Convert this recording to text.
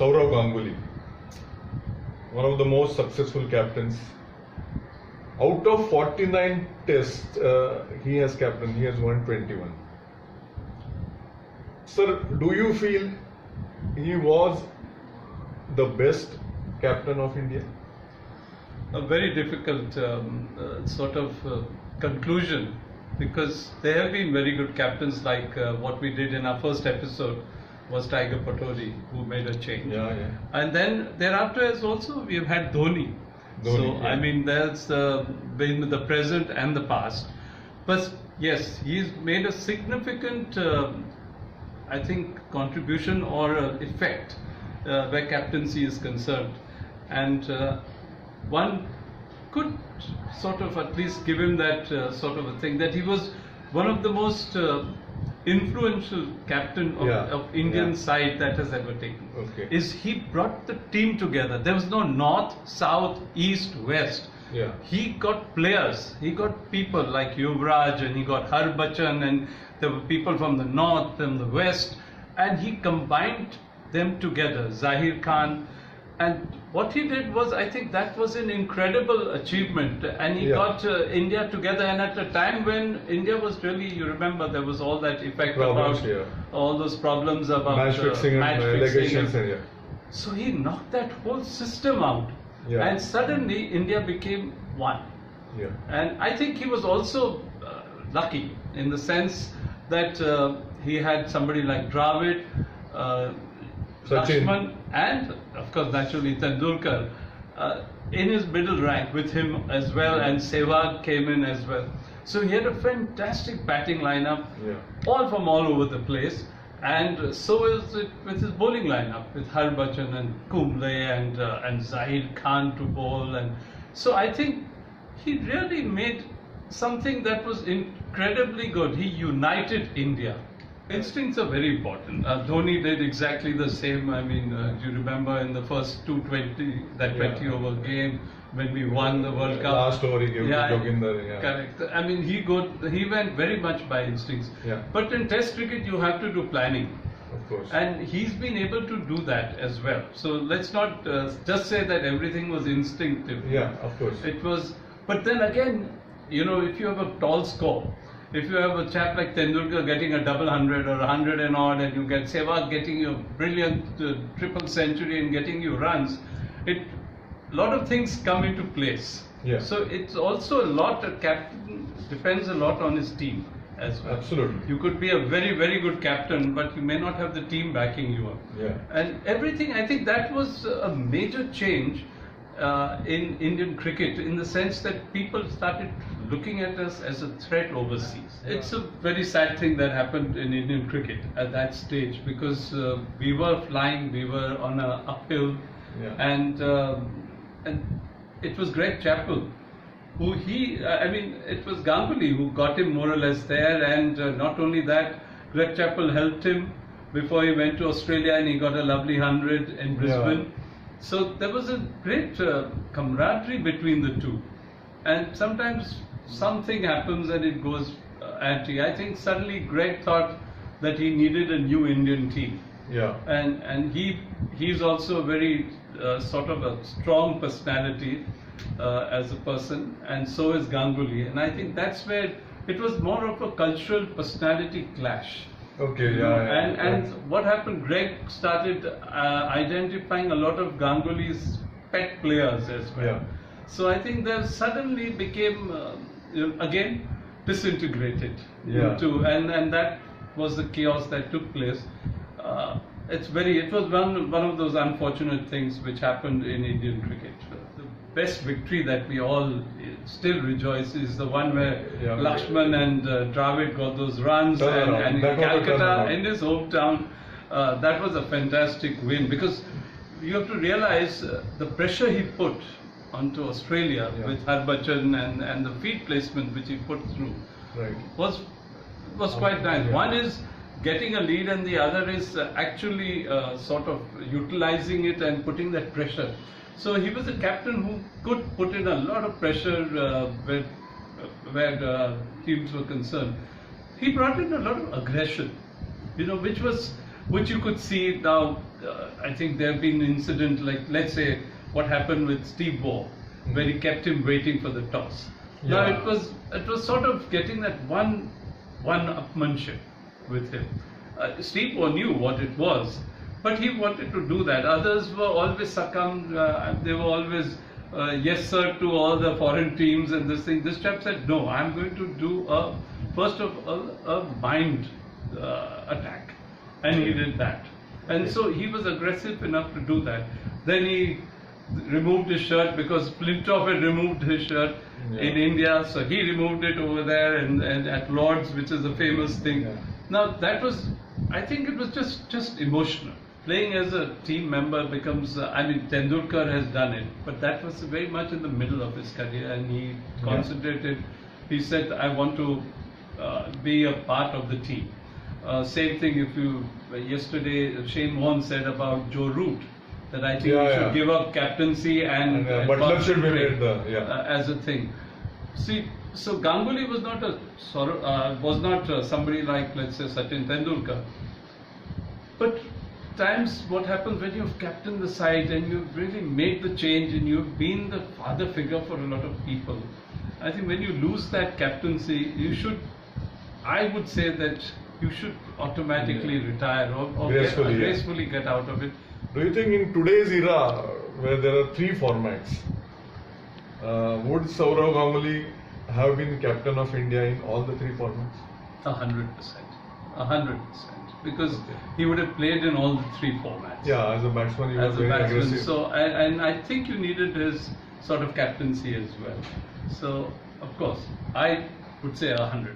Sourav Ganguly, one of the most successful captains. Out of 49 tests he has captained, he has won 21. Sir, do you feel he was the best captain of India? A very difficult conclusion, because there have been very good captains, like what we did in our first episode was Tiger Pataudi, who made a change. And then thereafter as also we have had Dhoni. I mean, there's been the present and the past. But yes, he's made a significant, I think, contribution or effect where captaincy is concerned. And one could sort of at least give him that sort of a thing, that he was one of the most influential captain of Indian side that has ever taken. Is he brought the team together. There was no north, south, east, west. He got players, he got people like Yuvraj, and he got Harbachan, and there were people from the north and the west, and he combined them together, Zahir Khan. And what he did was, I think that was an incredible achievement, and he got India together. And at a time when India was really, you remember, there was all that effect about all those problems about match fixing and allegations. So he knocked that whole system out, and suddenly India became one. And I think he was also lucky in the sense that he had somebody like Dravid, Lakshman, and of course naturally Tendulkar in his middle rank with him as well, and Sehwag came in as well. So he had a fantastic batting lineup, all from all over the place, and so is it with his bowling lineup, with Harbachan and Kumble and Zahir Khan to bowl. And so I think he really made something that was incredibly good. He united India. Instincts are very important. Dhoni did exactly the same. I mean, do you remember in the first 20 over game when we won the World Cup? Last over he gave to Joginder. Correct. I mean, he went very much by instincts. But in Test cricket, you have to do planning. Of course. And he's been able to do that as well. So let's not just say that everything was instinctive. Of course. It was. But then again, you know, if you have a tall score, if you have a chap like Tendulkar getting a double 100 or 100 and odd, and you get Sehwag getting you a brilliant triple century and getting you runs, a lot of things come into place. So it's also a lot, a captain depends a lot on his team as well. Absolutely. You could be a very, very good captain, but you may not have the team backing you up. And everything, I think that was a major change in Indian cricket, in the sense that people started looking at us as a threat overseas. It's a very sad thing that happened in Indian cricket at that stage, because we were flying, we were on an uphill, and it was Greg Chappell who it was Ganguly who got him more or less there, and not only that, Greg Chappell helped him before he went to Australia and he got a lovely 100 in Brisbane. So there was a great camaraderie between the two, and sometimes something happens and it goes anti. I think suddenly Greg thought that he needed a new Indian team. And he's also a very sort of a strong personality as a person, and so is Ganguly. And I think that's where it was more of a cultural personality clash. And what happened, Greg started identifying a lot of Ganguly's pet players as well. So I think they suddenly became again disintegrated into, and that was the chaos that took place. It was one of those unfortunate things which happened in Indian cricket. The best victory that we all still rejoice is the one where Lakshman and Dravid got those runs, and in Calcutta, in his hometown. That was a fantastic win, because you have to realize the pressure he put onto Australia with Harbachan and the feed placement which he put through was quite nice. One is getting a lead, and the other is actually sort of utilizing it and putting that pressure. So he was a captain who could put in a lot of pressure where teams were concerned. He brought in a lot of aggression, which was which you could see now. I think there have been incidents like, let's say, what happened with Steve Waugh, where he kept him waiting for the toss. Now it was sort of getting that one-upmanship with him. Steve Waugh knew what it was, but he wanted to do that. Others were always succumbed. They were always yes sir to all the foreign teams and this thing. This chap said, no, I'm going to do first of all a mind attack, and he did that. And so he was aggressive enough to do that. Then he removed his shirt because Flintoff had removed his shirt in India, so he removed it over there and at Lord's, which is a famous thing. Now that was, I think it was just emotional. Playing as a team member becomes, I mean, Tendulkar has done it, but that was very much in the middle of his career, and he concentrated. He said, I want to be a part of the team. Same thing if you, yesterday Shane Warne said about Joe Root, that I think he should give up captaincy and Butler should be made as a thing. See, so Ganguly was not somebody like, let's say, Sachin Tendulkar. But times what happens when you've captained the side and you've really made the change and you've been the father figure for a lot of people, I think when you lose that captaincy, you should, I would say that you should automatically retire or gracefully get out of it. Do you think in today's era, where there are 3 formats, would Sourav Ganguly have been captain of India in all the 3 formats? 100%. 100%. Because he would have played in all the 3 formats. Yeah, as a batsman, he was very aggressive. So, and I think you needed his sort of captaincy as well. So, of course, I would say 100%.